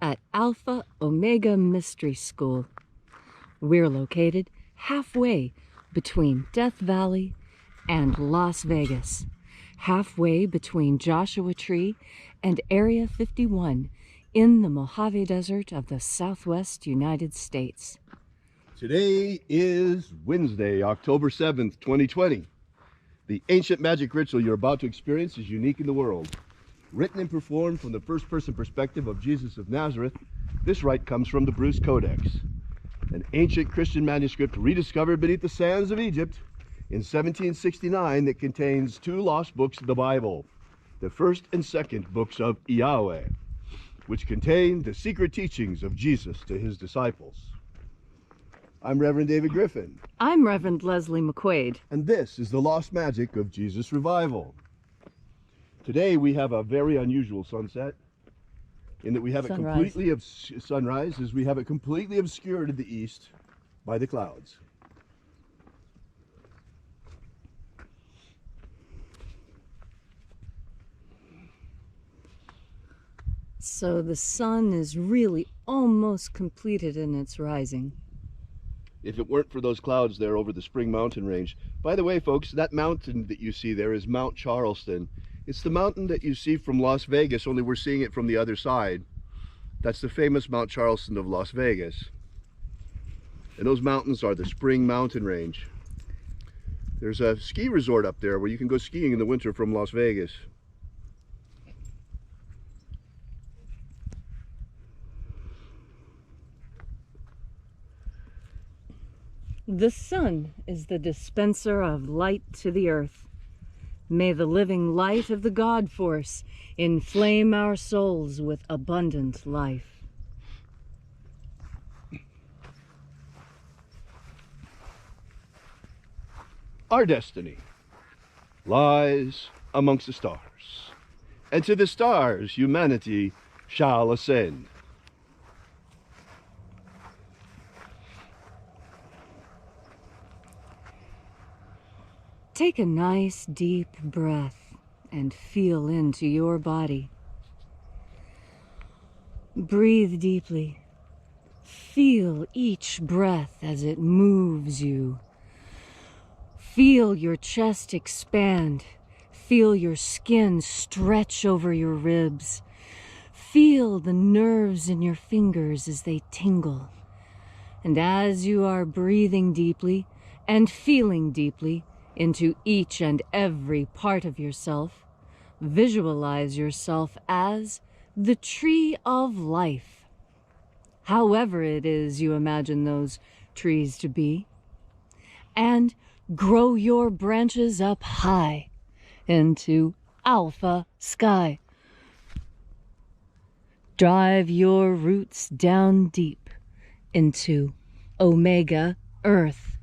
at Alpha Omega Mystery School. We're located halfway between Death Valley and Las Vegas, halfway between Joshua Tree and Area 51 in the Mojave Desert of the Southwest United States. Today is Wednesday, October 7th, 2020. The ancient magic ritual you're about to experience is unique in the world. Written and performed from the first-person perspective of Jesus of Nazareth, this rite comes from the Bruce Codex, an ancient Christian manuscript rediscovered beneath the sands of Egypt in 1769 that contains two lost books of the Bible, the first and second books of Yahweh, which contain the secret teachings of Jesus to his disciples. I'm Reverend David Griffin. I'm Reverend Leslie McQuaid. And this is the Lost Magic of Jesus Revival. Today we have a very unusual sunset in that we have Sunrise. Sunrise, as we have it completely obscured in the east by the clouds. So the sun is really almost completed in its rising. If it weren't for those clouds there over the Spring Mountain range. By the way, folks, that mountain that you see there is Mount Charleston. It's the mountain that you see from Las Vegas, only we're seeing it from the other side. That's the famous Mount Charleston of Las Vegas. And those mountains are the Spring Mountain range. There's a ski resort up there where you can go skiing in the winter from Las Vegas. The sun is the dispenser of light to the earth. May the living light of the God Force inflame our souls with abundant life. Our destiny lies amongst the stars, and to the stars humanity shall ascend. Take a nice deep breath and feel into your body. Breathe deeply. Feel each breath as it moves you. Feel your chest expand. Feel your skin stretch over your ribs. Feel the nerves in your fingers as they tingle. And as you are breathing deeply and feeling deeply, into each and every part of yourself, visualize yourself as the tree of life. However it is you imagine those trees to be, and grow your branches up high into alpha sky. Drive your roots down deep into omega earth.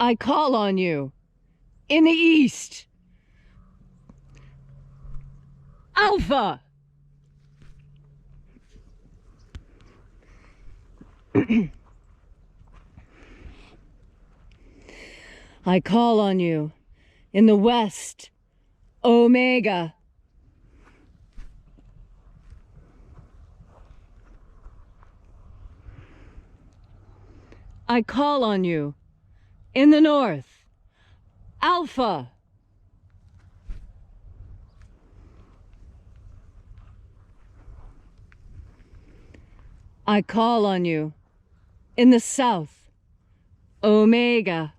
I call on you in the east. Alpha. I call on you in the west. Omega. I call on you in the north, Alpha. I call on you in the south, Omega.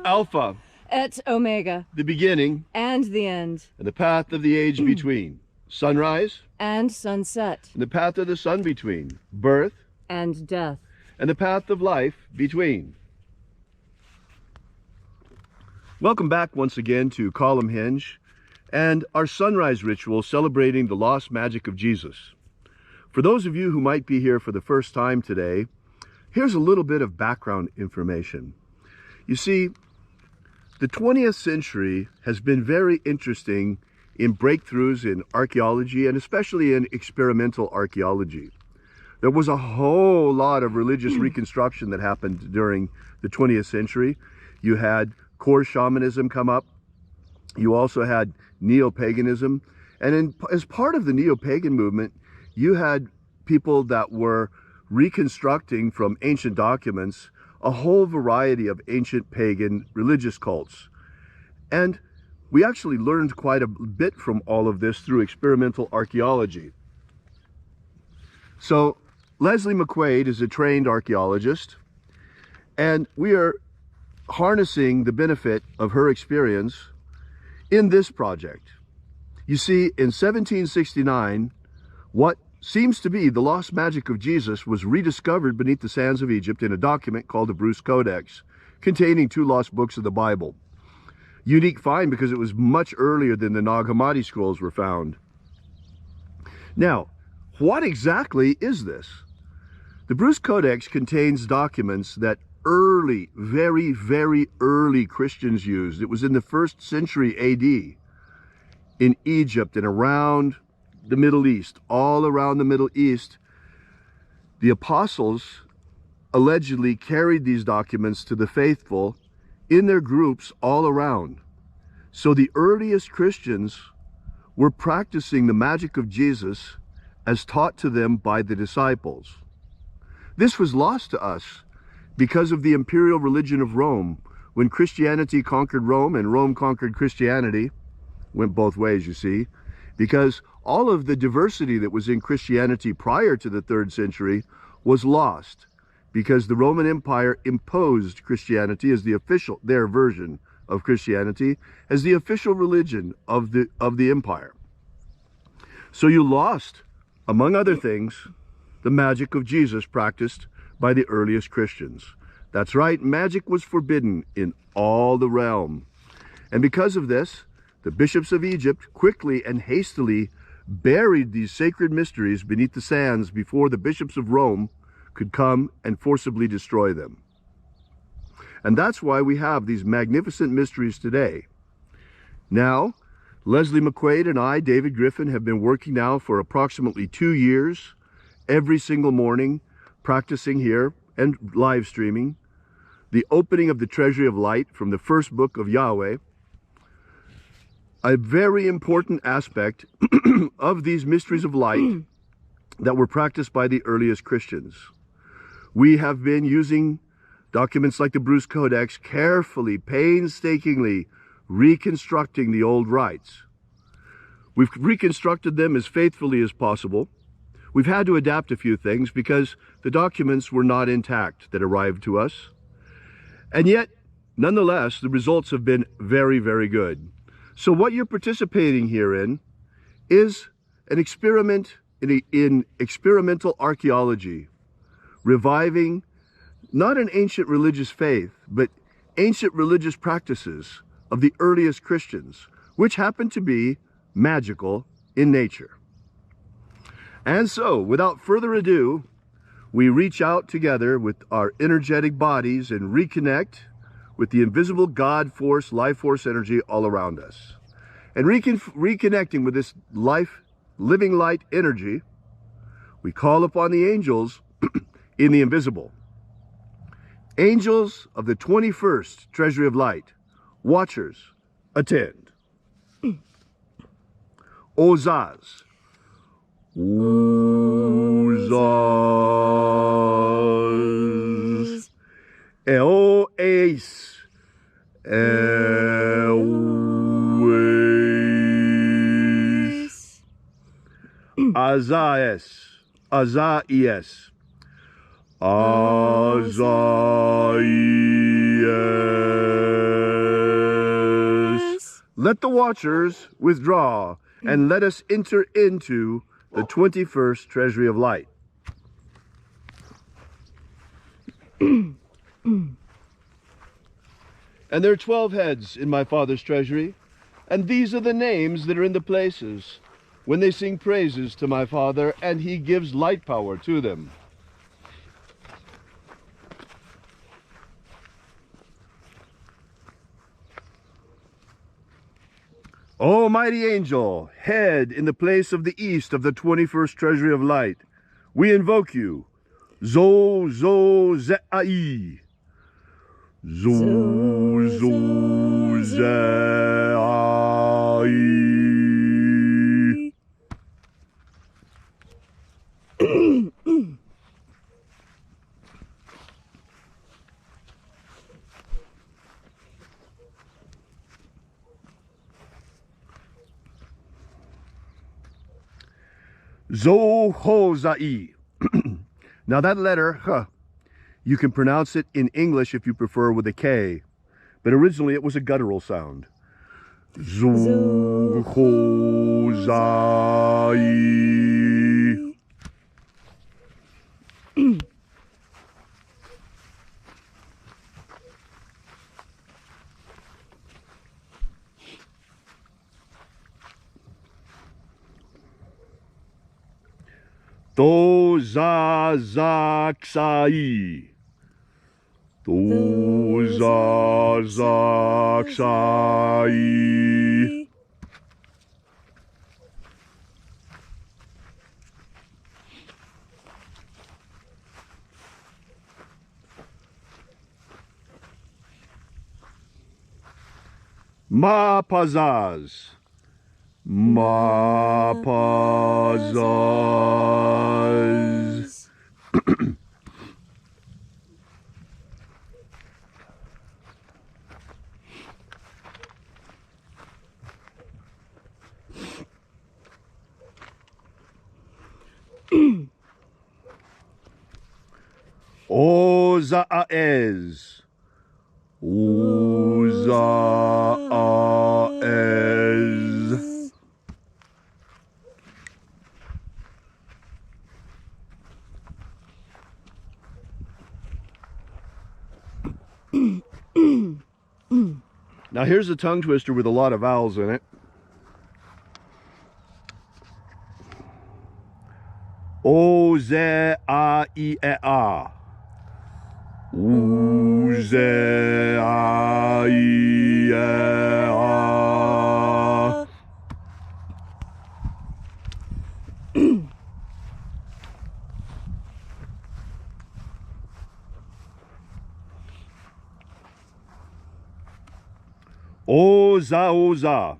Alpha. Et Omega. The beginning. And the end. And the path of the age between. Sunrise. And sunset. And the path of the sun between. Birth. And death. And the path of life between. Welcome back once again to Column Hinge and our sunrise ritual celebrating the lost magic of Jesus. For those of you who might be here for the first time today, here's a little bit of background information. You see, the 20th century has been very interesting in breakthroughs in archaeology and especially in experimental archaeology. There was a whole lot of religious reconstruction that happened during the 20th century. You had core shamanism come up. You also had neo-paganism. And as part of the neo-pagan movement, you had people that were reconstructing from ancient documents a whole variety of ancient pagan religious cults. And we actually learned quite a bit from all of this through experimental archaeology. So Leslie McQuaid is a trained archaeologist, and we are harnessing the benefit of her experience in this project. You see, in 1769, what seems to be the lost magic of Jesus was rediscovered beneath the sands of Egypt in a document called the Bruce Codex, containing 2 lost books of the Bible. Unique find because it was much earlier than the Nag Hammadi scrolls were found. Now, what exactly is this? The Bruce Codex contains documents that early, very, very early Christians used. It was in the 1st century AD in Egypt and around the Middle East, all around the Middle East. The apostles allegedly carried these documents to the faithful in their groups all around. So the earliest Christians were practicing the magic of Jesus as taught to them by the disciples. This was lost to us because of the imperial religion of Rome. When Christianity conquered Rome and Rome conquered Christianity, went both ways, you see, because all of the diversity that was in Christianity prior to the 3rd century was lost, because the Roman Empire imposed Christianity as the official, their version of Christianity, as the official religion of the empire. So you lost, among other things, the magic of Jesus practiced by the earliest Christians. That's right, magic was forbidden in all the realm. And because of this, the bishops of Egypt quickly and hastily buried these sacred mysteries beneath the sands before the bishops of Rome could come and forcibly destroy them. And that's why we have these magnificent mysteries today. Now, Leslie McQuaid and I, David Griffin, have been working now for approximately 2 years, every single morning, practicing here and live streaming the opening of the Treasury of Light from the 1st book of Yahweh. A very important aspect of these mysteries of light that were practiced by the earliest Christians. We have been using documents like the Bruce Codex, carefully, painstakingly reconstructing the old rites. We've reconstructed them as faithfully as possible. We've had to adapt a few things because the documents were not intact that arrived to us. And yet, nonetheless, the results have been very, very good. So what you're participating here in is an experiment in experimental archaeology, reviving not an ancient religious faith, but ancient religious practices of the earliest Christians, which happen to be magical in nature. And so, without further ado, we reach out together with our energetic bodies and reconnect with the invisible God force, life force energy all around us. And reconnecting with this life, living light energy, we call upon the angels in the invisible. Angels of the 21st Treasury of Light, watchers, attend. Ozaz. Ozaz. Eoes. Eoes. Azaies. Azaies. Azaies. Let the watchers withdraw, and let us enter into the 21st Treasury of Light. And there are 12 heads in my Father's treasury, and these are the names that are in the places when they sing praises to my Father, and he gives light power to them. O mighty angel, head in the place of the east of the 21st Treasury of Light, We invoke you. Zo zo ze ai. Zo zo ze ai. Zo ho zai. Now that letter, huh, you can pronounce it in English if you prefer with a K, but originally it was a guttural sound. Zo ho zai. To za za ksai. To za za ksai. Ma pazaz. Ma pazaz. Ozaez. Ozaez. Now here's a tongue twister with a lot of vowels in it. O ze a I e a. U ze a I e a. Oza oza.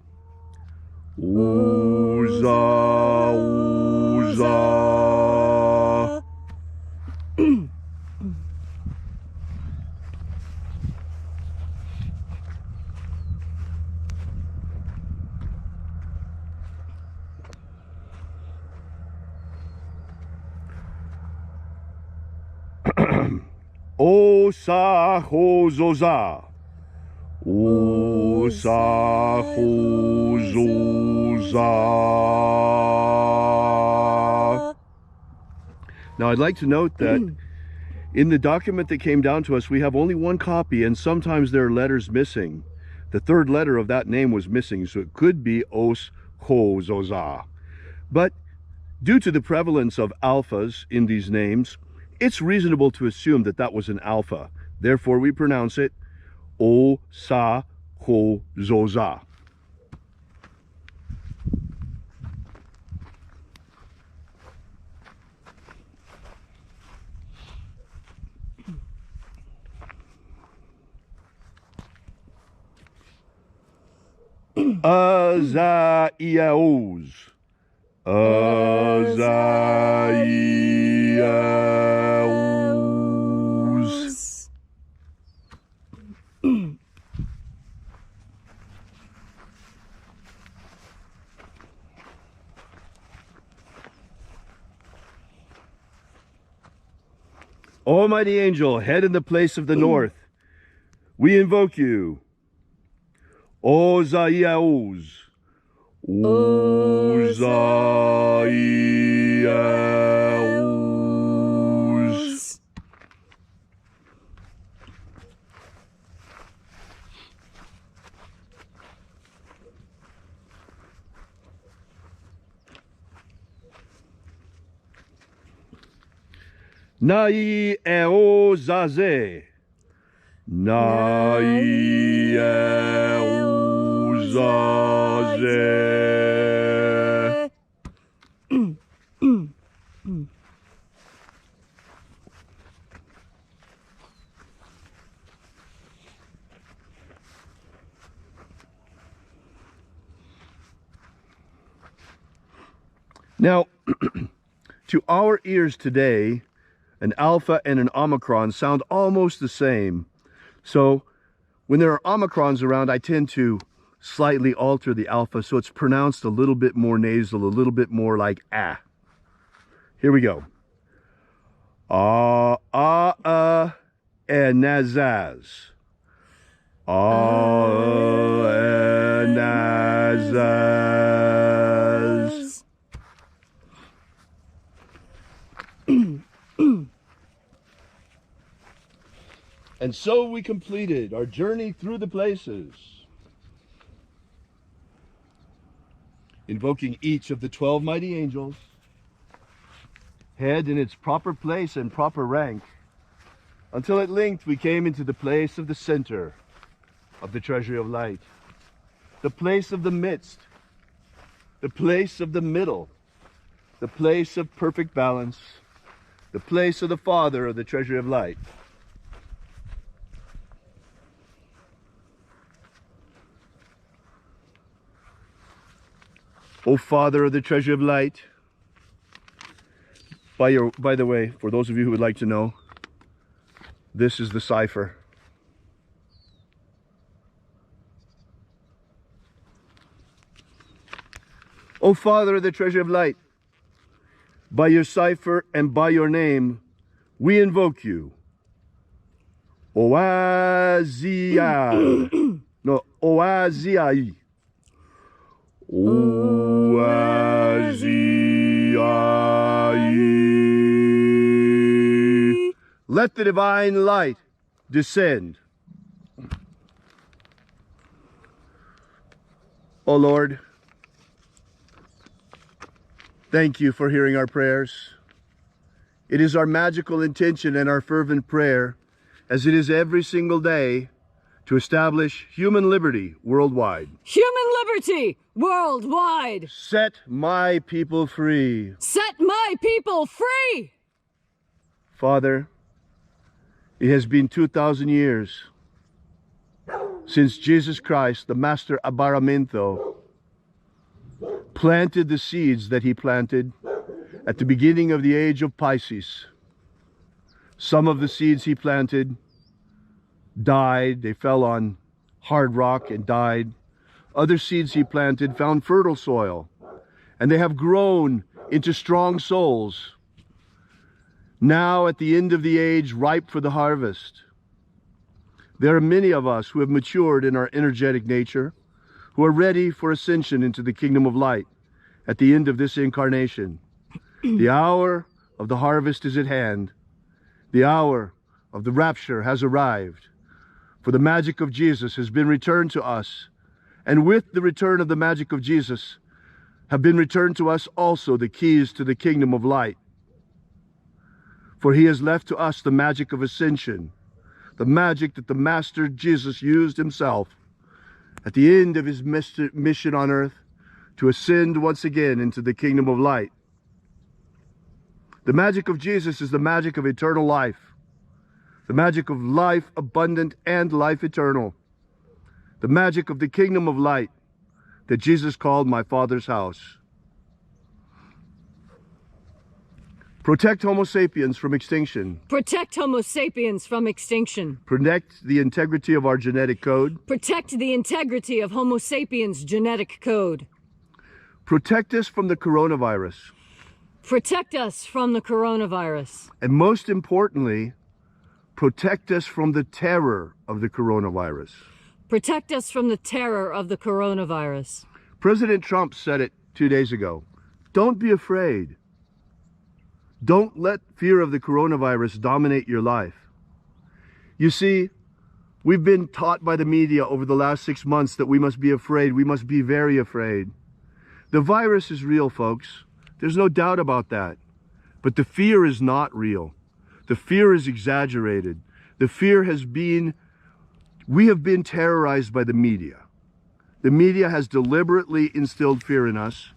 Oza oza. O sa ho zoza. O sa ho zoza. Now I'd like to note that in the document that came down to us, we have only one copy, and sometimes there are letters missing. The third letter of that name was missing, so it could be Os Ho Zoza. But due to the prevalence of alphas in these names, it's reasonable to assume that that was an alpha. Therefore, we pronounce it O Sa Ho Zoza. Azaiaos. Azaiaos. Almighty angel, head in the place of the north, we invoke you. Ozaiaos. Ozaiaos. Nai eozaze. Nai eozaze. Now, to our ears today, an alpha and an omicron sound almost the same. So when there are omicrons around, I tend to slightly alter the alpha so it's pronounced a little bit more nasal, a little bit more like ah. Here we go. And nazaz. And nazaz. And so we completed our journey through the places, invoking each of the 12 mighty angels, head in its proper place and proper rank, until at length we came into the place of the center of the treasury of light, the place of the midst, the place of the middle, the place of perfect balance, the place of the Father of the treasury of light. O Father of the treasure of light, by the way, for those of you who would like to know, this is the cipher. O Father of the treasure of light, by your cipher and by your name, we invoke you. Oazia. No, Oaziai. Oaziai. Let the divine light descend. O Lord, thank you for hearing our prayers. It is our magical intention and our fervent prayer, as it is every single day, to establish human liberty worldwide. Human liberty worldwide. Set my people free. Set my people free. Father, it has been 2,000 years since Jesus Christ, the Master Abaramento, planted the seeds that he planted at the beginning of the age of Pisces. Some of the seeds he planted died, they fell on hard rock and died. Other seeds he planted found fertile soil, and they have grown into strong souls. Now at the end of the age, ripe for the harvest. There are many of us who have matured in our energetic nature, who are ready for ascension into the kingdom of light at the end of this incarnation. The hour of the harvest is at hand. The hour of the rapture has arrived. For the magic of Jesus has been returned to us, and with the return of the magic of Jesus have been returned to us also the keys to the kingdom of light. For he has left to us the magic of ascension, the magic that the Master Jesus used himself at the end of his mission on earth to ascend once again into the kingdom of light. The magic of Jesus is the magic of eternal life, the magic of life abundant and life eternal, the magic of the kingdom of light that Jesus called my Father's house. Protect Homo sapiens from extinction. Protect Homo sapiens from extinction. Protect the integrity of our genetic code. Protect the integrity of Homo sapiens' genetic code. Protect us from the coronavirus. Protect us from the coronavirus. And most importantly, protect us from the terror of the coronavirus. Protect us from the terror of the coronavirus. President Trump said it 2 days ago. Don't be afraid. Don't let fear of the coronavirus dominate your life. You see, we've been taught by the media over the last 6 months that we must be afraid. We must be very afraid. The virus is real, folks. There's no doubt about that. But the fear is not real. The fear is exaggerated. The fear has been, we have been terrorized by the media. The media has deliberately instilled fear in us,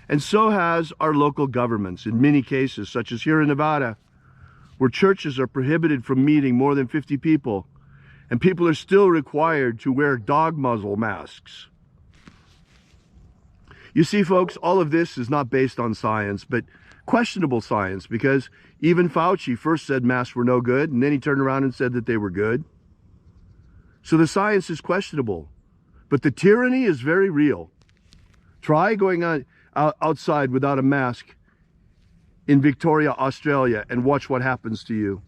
and so has our local governments in many cases, such as here in Nevada, where churches are prohibited from meeting more than 50 people, and people are still required to wear dog muzzle masks. You see, folks, all of this is not based on science, but questionable science, because even Fauci first said masks were no good, and then he turned around and said that they were good. So the science is questionable, but the tyranny is very real. Try going outside without a mask in Victoria, Australia, and watch what happens to you.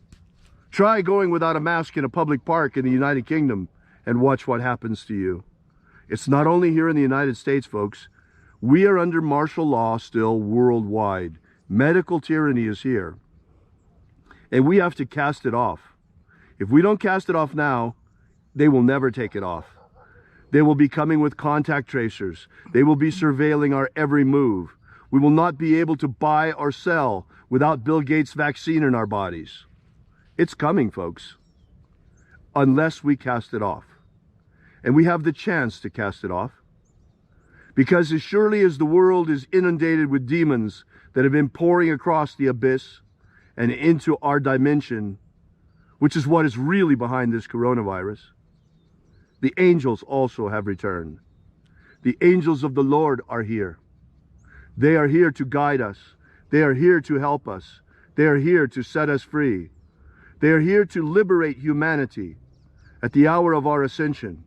Try going without a mask in a public park in the United Kingdom and watch what happens to you. It's not only here in the United States, folks. We are under martial law still worldwide. Medical tyranny is here. And we have to cast it off. If we don't cast it off now, they will never take it off. They will be coming with contact tracers. They will be surveilling our every move. We will not be able to buy or sell without Bill Gates' vaccine in our bodies. It's coming, folks, unless we cast it off. And we have the chance to cast it off. Because as surely as the world is inundated with demons that have been pouring across the abyss and into our dimension, which is what is really behind this coronavirus, the angels also have returned. The angels of the Lord are here. They are here to guide us. They are here to help us. They are here to set us free. They are here to liberate humanity at the hour of our ascension.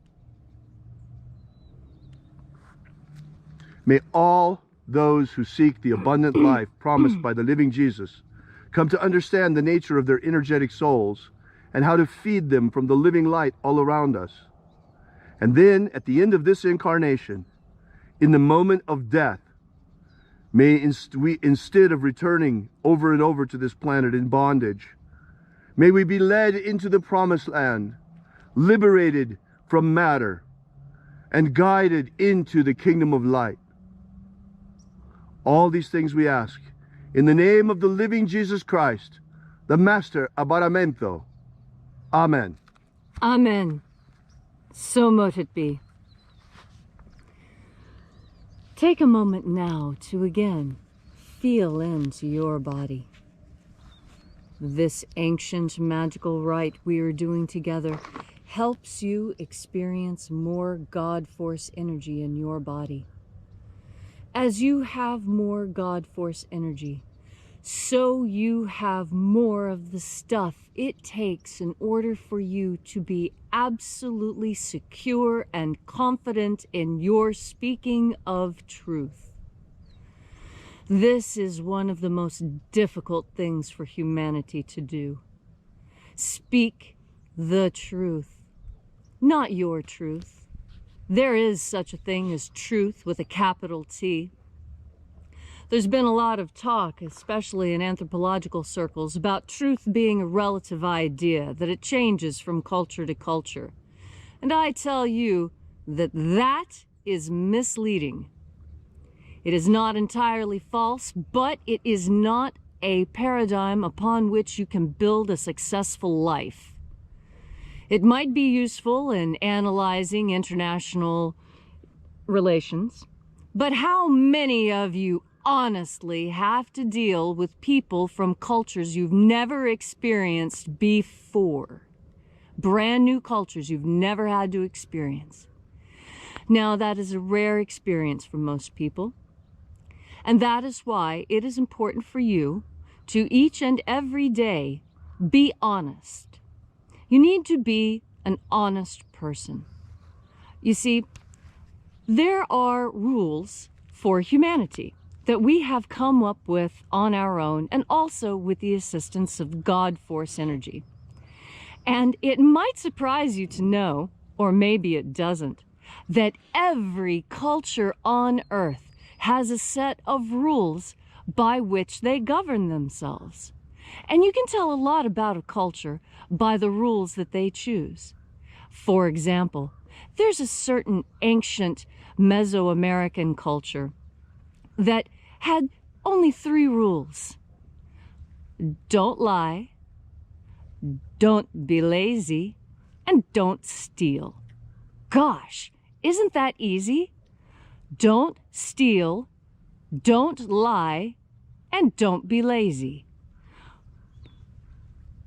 May all those who seek the abundant life promised by the living Jesus come to understand the nature of their energetic souls and how to feed them from the living light all around us. And then, at the end of this incarnation, in the moment of death, may we, instead of returning over and over to this planet in bondage, may we be led into the promised land, liberated from matter, and guided into the kingdom of light. All these things we ask in the name of the living Jesus Christ, the Master Abaramento. Amen. Amen. So mote it be. Take a moment now to again feel into your body. This ancient magical rite we are doing together helps you experience more God Force energy in your body. As you have more God Force energy, so you have more of the stuff it takes in order for you to be absolutely secure and confident in your speaking of truth. This is one of the most difficult things for humanity to do. Speak the truth, not your truth. There is such a thing as truth with a capital T. There's been a lot of talk, especially in anthropological circles, about truth being a relative idea, that it changes from culture to culture. And I tell you that that is misleading. It is not entirely false, but it is not a paradigm upon which you can build a successful life. It might be useful in analyzing international relations, but how many of you honestly have to deal with people from cultures you've never experienced before? Brand new cultures you've never had to experience. Now, that is a rare experience for most people, and that is why it is important for you to each and every day be honest. You need to be an honest person. You see, there are rules for humanity that we have come up with on our own, and also with the assistance of God Force energy. And it might surprise you to know, or maybe it doesn't, that every culture on Earth has a set of rules by which they govern themselves. And you can tell a lot about a culture by the rules that they choose. For example, there's a certain ancient Mesoamerican culture that had only 3 rules. Don't lie, don't be lazy, and don't steal. Gosh, isn't that easy? Don't steal, don't lie, and don't be lazy.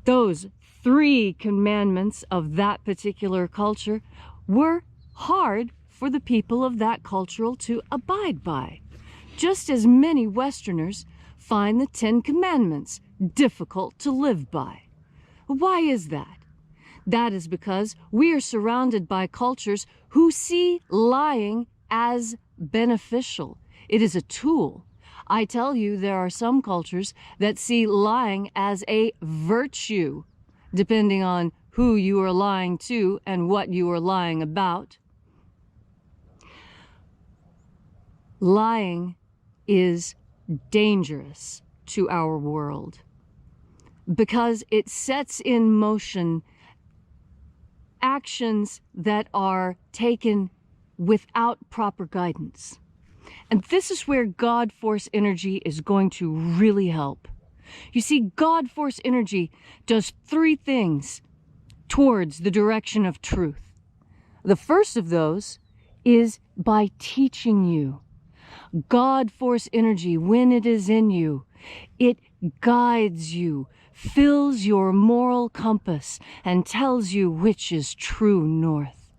Those 3 commandments of that particular culture were hard for the people of that culture to abide by, just as many Westerners find the Ten Commandments difficult to live by. Why is that? That is because we are surrounded by cultures who see lying as beneficial. It is a tool. I tell you, there are some cultures that see lying as a virtue, depending on who you are lying to and what you are lying about. Lying is dangerous to our world because it sets in motion actions that are taken without proper guidance. And this is where God Force energy is going to really help. You see, God Force energy does 3 things towards the direction of truth. The first of those is by teaching you. God Force energy, when it is in you, it guides you, fills your moral compass, and tells you which is true north.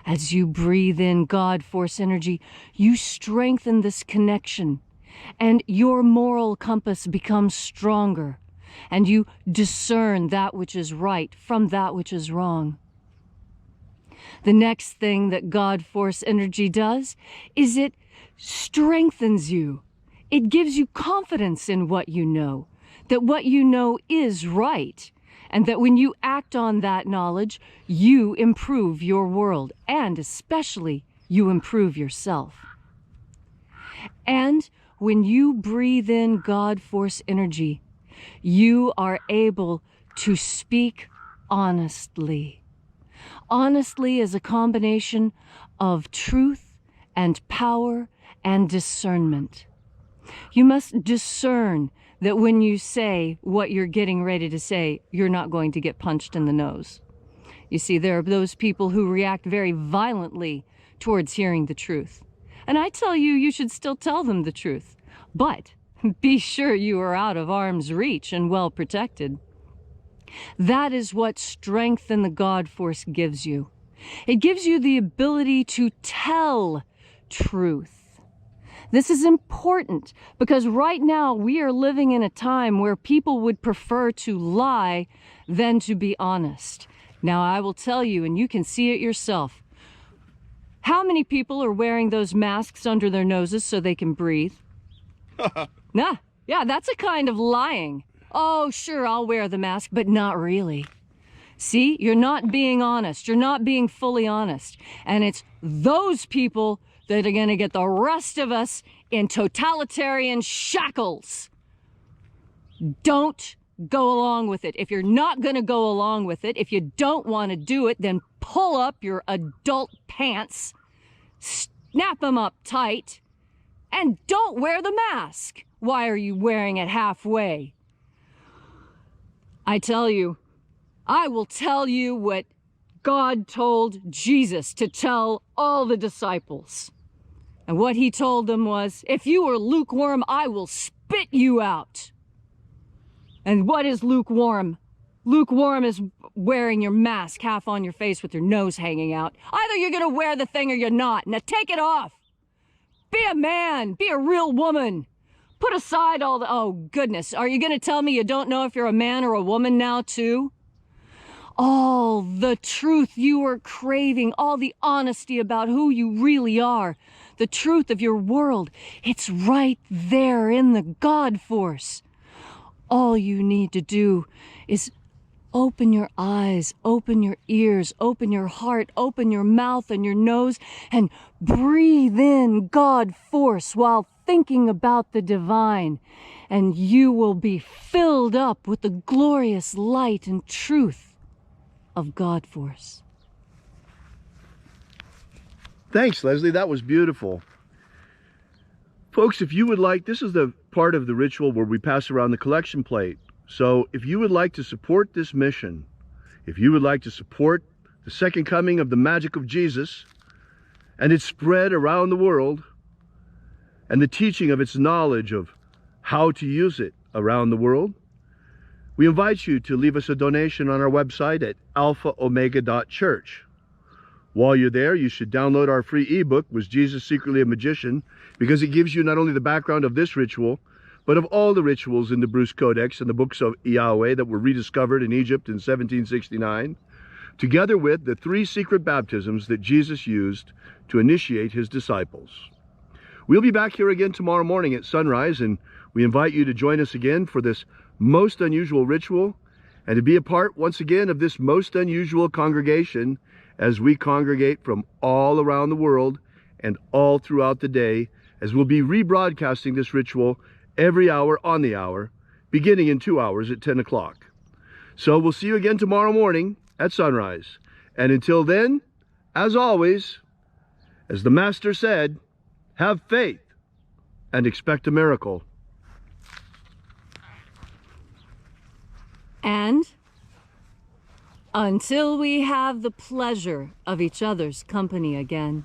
As you breathe in God Force energy, you strengthen this connection, and your moral compass becomes stronger, and you discern that which is right from that which is wrong. The next thing that God Force energy does is it strengthens you. It gives you confidence in what you know, that what you know is right, and that when you act on that knowledge, you improve your world, and especially you improve yourself. And when you breathe in God Force energy, you are able to speak honestly. Honestly is a combination of truth and power and discernment. You must discern that when you say what you're getting ready to say, you're not going to get punched in the nose. You see, there are those people who react very violently towards hearing the truth. And I tell you, you should still tell them the truth. But be sure you are out of arm's reach and well protected. That is what strength in the God Force gives you. It gives you the ability to tell truth. This is important because right now we are living in a time where people would prefer to lie than to be honest. Now I will tell you, and you can see it yourself, how many people are wearing those masks under their noses so they can breathe? Yeah, that's a kind of lying. Oh, sure, I'll wear the mask, but not really. See, you're not being honest. You're not being fully honest. And it's those people that are going to get the rest of us in totalitarian shackles. Don't go along with it. If you're not going to go along with it, if you don't want to do it, then pull up your adult pants, snap them up tight, and don't wear the mask. Why are you wearing it halfway? I tell you, I will tell you what God told Jesus to tell all the disciples. And what he told them was, if you are lukewarm, I will spit you out. And what is lukewarm? Lukewarm is wearing your mask half on your face with your nose hanging out. Either you're going to wear the thing or you're not. Now take it off. Be a man. Be a real woman. Put aside all the... Oh, goodness. Are you going to tell me you don't know if you're a man or a woman now, too? All the truth you are craving, all the honesty about who you really are, the truth of your world, it's right there in the God Force. All you need to do is open your eyes, open your ears, open your heart, open your mouth and your nose, and breathe in God Force while thinking about the divine, and you will be filled up with the glorious light and truth of God Force. Thanks, Leslie. That was beautiful. Folks, if you would like, this is the part of the ritual where we pass around the collection plate. So if you would like to support this mission, if you would like to support the second coming of the Magick of Jesus and its spread around the world and the teaching of its knowledge of how to use it around the world, we invite you to leave us a donation on our website at alphaomega.church. While you're there, you should download our free ebook, Was Jesus Secretly a Magician? Because it gives you not only the background of this ritual, but of all the rituals in the Bruce Codex and the books of Yahweh that were rediscovered in Egypt in 1769, together with the 3 secret baptisms that Jesus used to initiate his disciples. We'll be back here again tomorrow morning at sunrise, and we invite you to join us again for this most unusual ritual and to be a part once again of this most unusual congregation as we congregate from all around the world and all throughout the day, as we'll be rebroadcasting this ritual every hour on the hour, beginning in 2 hours at 10 o'clock. So we'll see you again tomorrow morning at sunrise. And until then, as always, as the Master said, have faith and expect a miracle. And until we have the pleasure of each other's company again.